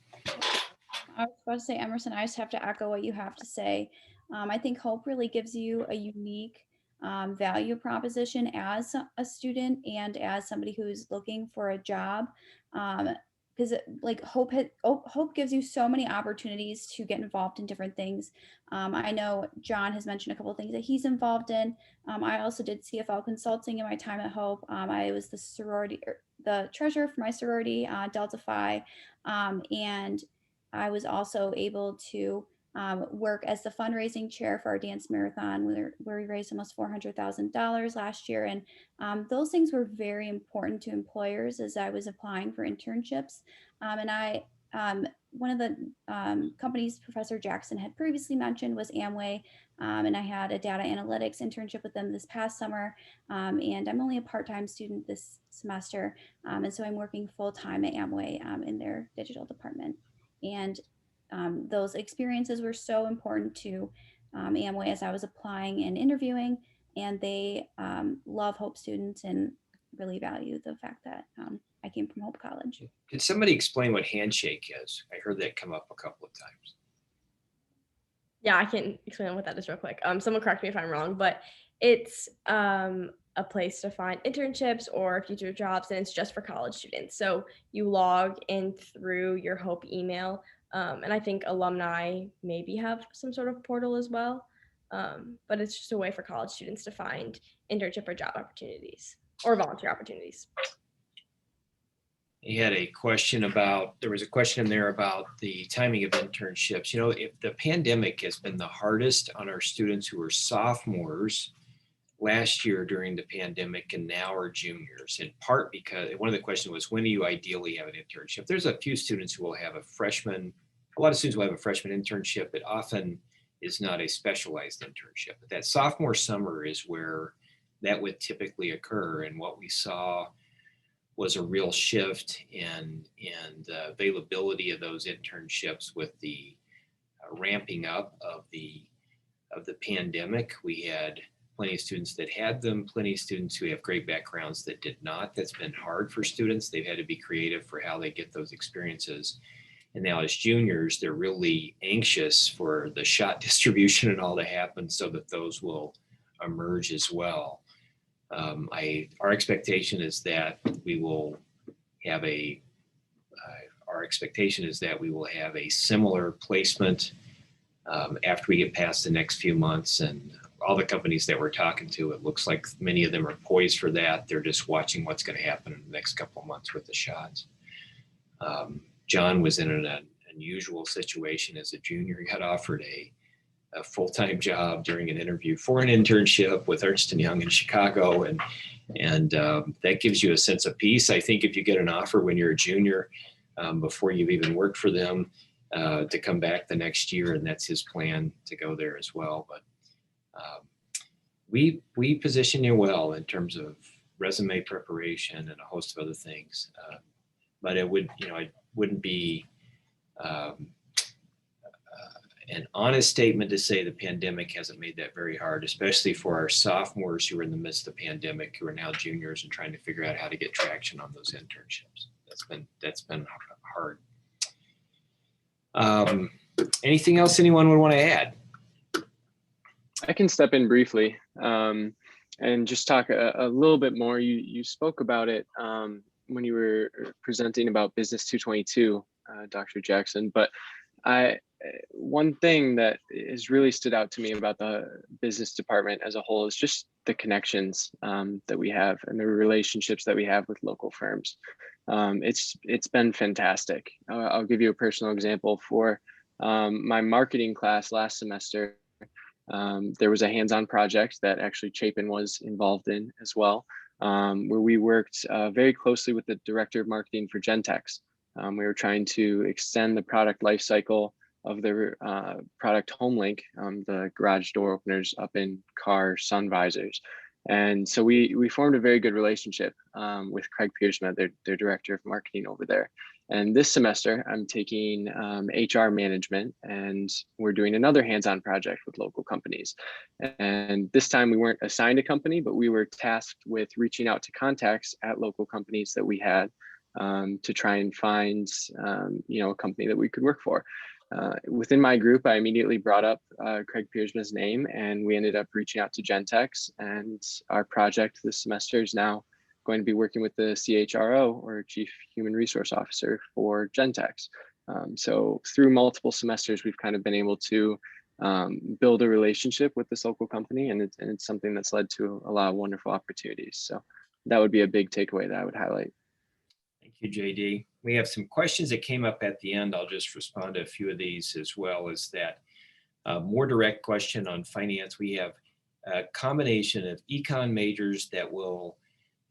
I was about to say, Emerson, I just have to echo what you have to say. I think Hope really gives you a unique value proposition as a student and as somebody who's looking for a job. Because like Hope gives you so many opportunities to get involved in different things. I know John has mentioned a couple of things that he's involved in. I also did CFL consulting in my time at Hope. I was the treasurer for my sorority, Delta Phi, and I was also able to work as the fundraising chair for our dance marathon, where we raised almost $400,000 last year. And those things were very important to employers as I was applying for internships. One of the companies Professor Jackson had previously mentioned was Amway. And I had a data analytics internship with them this past summer. And I'm only a part-time student this semester. And so I'm working full-time at Amway in their digital department. And those experiences were so important to Amway as I was applying and interviewing, and they love Hope students and really value the fact that I came from Hope College. Could somebody explain what Handshake is? I heard that come up a couple of times. Yeah, I can explain what that is real quick. Someone correct me if I'm wrong, but it's a place to find internships or future jobs, and it's just for college students. So you log in through your Hope email. And I think alumni maybe have some sort of portal as well. But it's just a way for college students to find internship or job opportunities or volunteer opportunities. You had a question there was a question in there about the timing of internships. You know, if the pandemic has been the hardest on our students who are sophomores last year during the pandemic and now are juniors, in part because one of the questions was, when do you ideally have an internship? There's a few students who will have a lot of students will have a freshman internship. It often is not a specialized internship. But that sophomore summer is where that would typically occur. And what we saw was a real shift in the availability of those internships with the ramping up of the pandemic. We had plenty of students that had them, plenty of students who have great backgrounds that did not. That's been hard for students. They've had to be creative for how they get those experiences. And now as juniors, they're really anxious for the shot distribution and all to happen so that those will emerge as well. Our expectation is that we will have a similar placement after we get past the next few months. And all the companies that we're talking to, it looks like many of them are poised for that. They're just watching what's going to happen in the next couple of months with the shots. John was in an unusual situation as a junior. He got offered a full-time job during an interview for an internship with Ernst & Young in Chicago. And that gives you a sense of peace. I think if you get an offer when you're a junior, before you've even worked for them, to come back the next year, and that's his plan to go there as well. But we position you well in terms of resume preparation and a host of other things. But it wouldn't be an honest statement to say the pandemic hasn't made that very hard, especially for our sophomores who are in the midst of the pandemic, who are now juniors and trying to figure out how to get traction on those internships. That's been hard. Anything else anyone would want to add? I can step in briefly and just talk a little bit more. You spoke about it when you were presenting about Business 222, Dr. Jackson, but one thing that has really stood out to me about the business department as a whole is just the connections that we have and the relationships that we have with local firms. It's been fantastic. I'll give you a personal example. For my marketing class last semester, there was a hands-on project that actually Chapin was involved in as well, where we worked very closely with the director of marketing for Gentex. We were trying to extend the product life cycle of their product HomeLink, the garage door openers up in car sun visors. And so we formed a very good relationship with Craig Piersma, their director of marketing over there. And this semester, I'm taking HR management, and we're doing another hands-on project with local companies. And this time we weren't assigned a company, but we were tasked with reaching out to contacts at local companies that we had to try and find a company that we could work for. Within my group, I immediately brought up Craig Piersma's name, and we ended up reaching out to Gentex. And our project this semester is now going to be working with the CHRO, or Chief Human Resource Officer, for Gentex. So through multiple semesters, we've kind of been able to build a relationship with this local company, and it's something that's led to a lot of wonderful opportunities. So that would be a big takeaway that I would highlight. Thank you, JD. We have some questions that came up at the end. I'll just respond to a few of these, as well as that more direct question on finance. We have a combination of econ majors that will,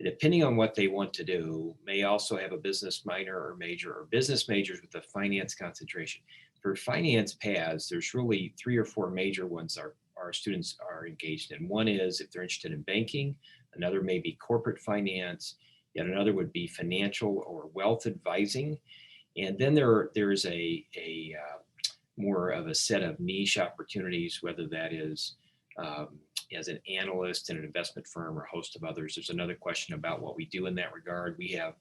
depending on what they want to do, may also have a business minor or major, or business majors with a finance concentration. For finance paths, there's really 3 or 4 major ones our students are engaged in. One is if they're interested in banking, another may be corporate finance, yet another would be financial or wealth advising. And then there is a more of a set of niche opportunities, whether that is as an analyst in an investment firm or a host of others. There's another question about what we do in that regard. We have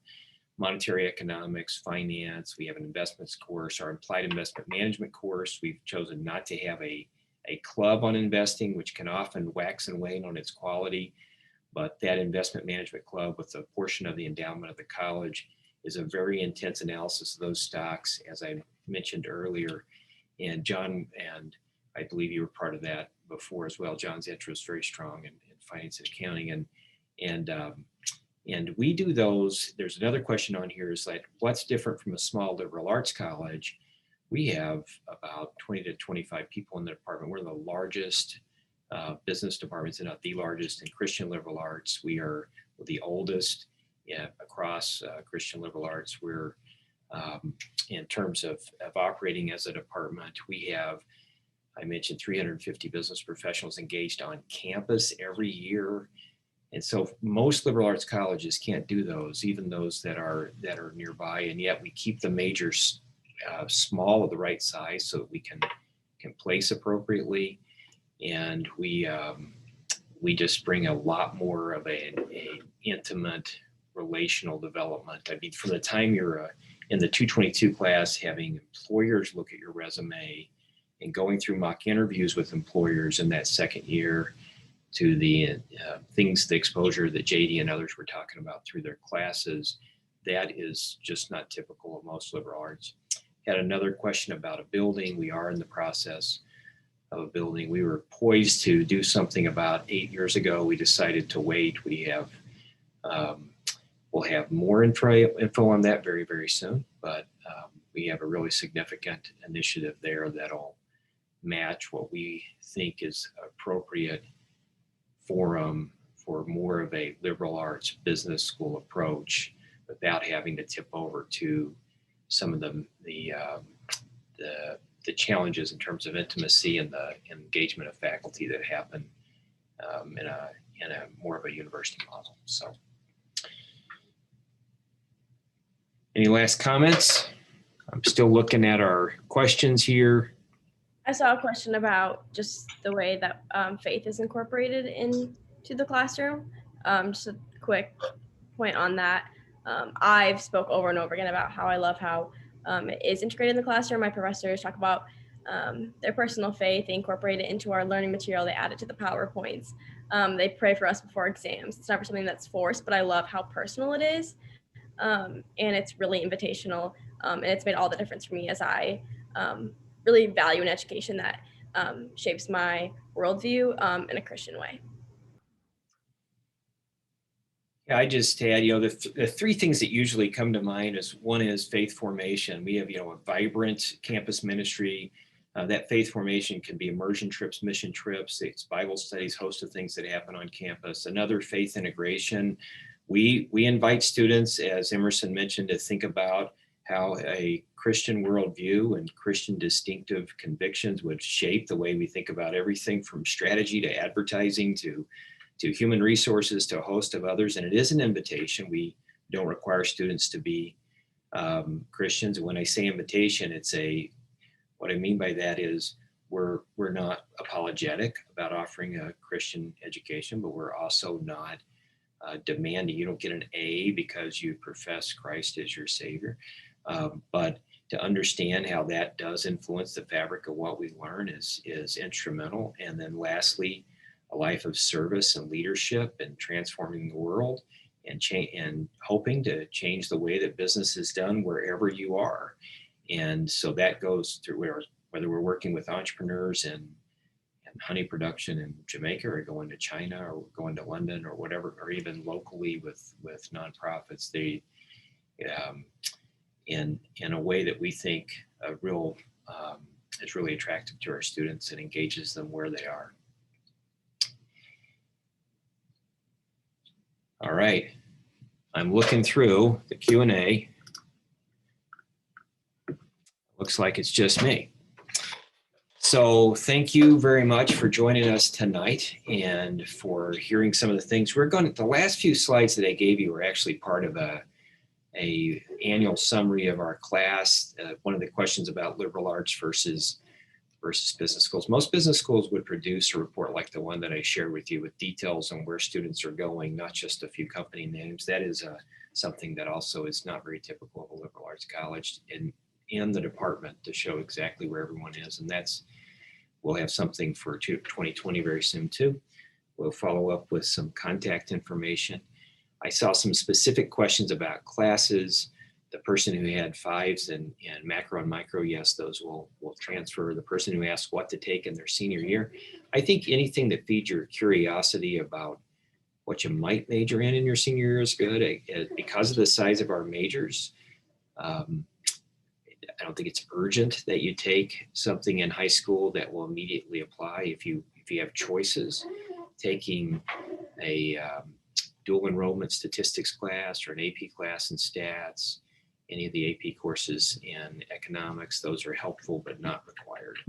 monetary economics, finance, we have an investments course, our applied investment management course. We've chosen not to have a club on investing, which can often wax and wane on its quality. But that investment management club, with a portion of the endowment of the college, is a very intense analysis of those stocks, as I mentioned earlier. And John, and I believe you were part of that before as well. John's interest is very strong in finance and accounting, and we do those. There's another question on here, is like, what's different from a small liberal arts college? We have about 20 to 25 people in the department. We're the largest business departments, and not the largest, in Christian liberal arts. We are the oldest across Christian liberal arts. We're in terms of operating as a department, we have, I mentioned, 350 business professionals engaged on campus every year. And so most liberal arts colleges can't do those, even those that are nearby. And yet we keep the majors small, of the right size, so that we can place appropriately. And we just bring a lot more of a intimate relational development. I mean, from the time you're in the 222 class, having employers look at your resume and going through mock interviews with employers in that second year, to the things, the exposure that JD and others were talking about through their classes, that is just not typical of most liberal arts. Had another question about a building. We are in the process of a building. We were poised to do something about 8 years ago. We decided to wait. We'll have more info on that very, very soon, but we have a really significant initiative there that'll match what we think is appropriate forum for more of a liberal arts business school approach without having to tip over to some of the challenges in terms of intimacy and the engagement of faculty that happen in a more of a university model. So, any last comments? I'm still looking at our questions here. I saw a question about just the way that faith is incorporated into the classroom. Just a quick point on that. I've spoke over and over again about how I love how it is integrated in the classroom. My professors talk about their personal faith. They incorporate it into our learning material. They add it to the PowerPoints. They pray for us before exams. It's never something that's forced, but I love how personal it is. And it's really invitational. And it's made all the difference for me as I really value an education that shapes my worldview in a Christian way. Yeah, I just add, the three things that usually come to mind is one is faith formation. We have, a vibrant campus ministry. That faith formation can be immersion trips, mission trips, it's Bible studies, host of things that happen on campus. Another, faith integration. We invite students, as Emerson mentioned, to think about how a Christian worldview and Christian distinctive convictions would shape the way we think about everything from strategy to advertising to human resources to a host of others. And it is an invitation. We don't require students to be Christians. And when I say invitation, what I mean by that is we're not apologetic about offering a Christian education, but we're also not demanding you don't get an A because you profess Christ as your Savior. But to understand how that does influence the fabric of what we learn is instrumental. And then lastly, a life of service and leadership and transforming the world and hoping to change the way that business is done wherever you are. And so that goes through whether we're working with entrepreneurs in honey production in Jamaica or going to China or going to London or whatever, or even locally with nonprofits, in a way that we think is really attractive to our students and engages them where they are. All right, I'm looking through the Q&A. Looks like it's just me. So thank you very much for joining us tonight and for hearing some of the things. The last few slides that I gave you were actually part of a annual summary of our class. One of the questions about liberal arts versus business schools. Most business schools would produce a report like the one that I shared with you with details on where students are going, not just a few company names. That is something that also is not very typical of a liberal arts college in the department to show exactly where everyone is. And we'll have something for 2020 very soon too. We'll follow up with some contact information. I saw some specific questions about classes. The person who had 5s and macro and micro, yes, those will transfer. The person who asked what to take in their senior year, I think anything that feeds your curiosity about what you might major in your senior year is good. Because of the size of our majors, I don't think it's urgent that you take something in high school that will immediately apply. If you have choices, taking a dual enrollment statistics class or an AP class in stats, any of the AP courses in economics, those are helpful but not required.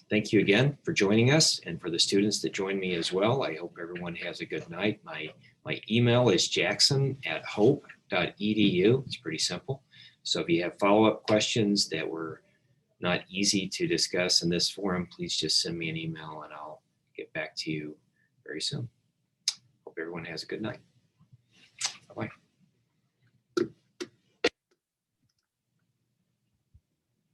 Thank you again for joining us, and for the students that joined me as well. I hope everyone has a good night. My email is jackson@hope.edu. It's pretty simple. So if you have follow-up questions that were not easy to discuss in this forum, please just send me an email and I'll get back to you very soon. Hope everyone has a good night. Bye-bye.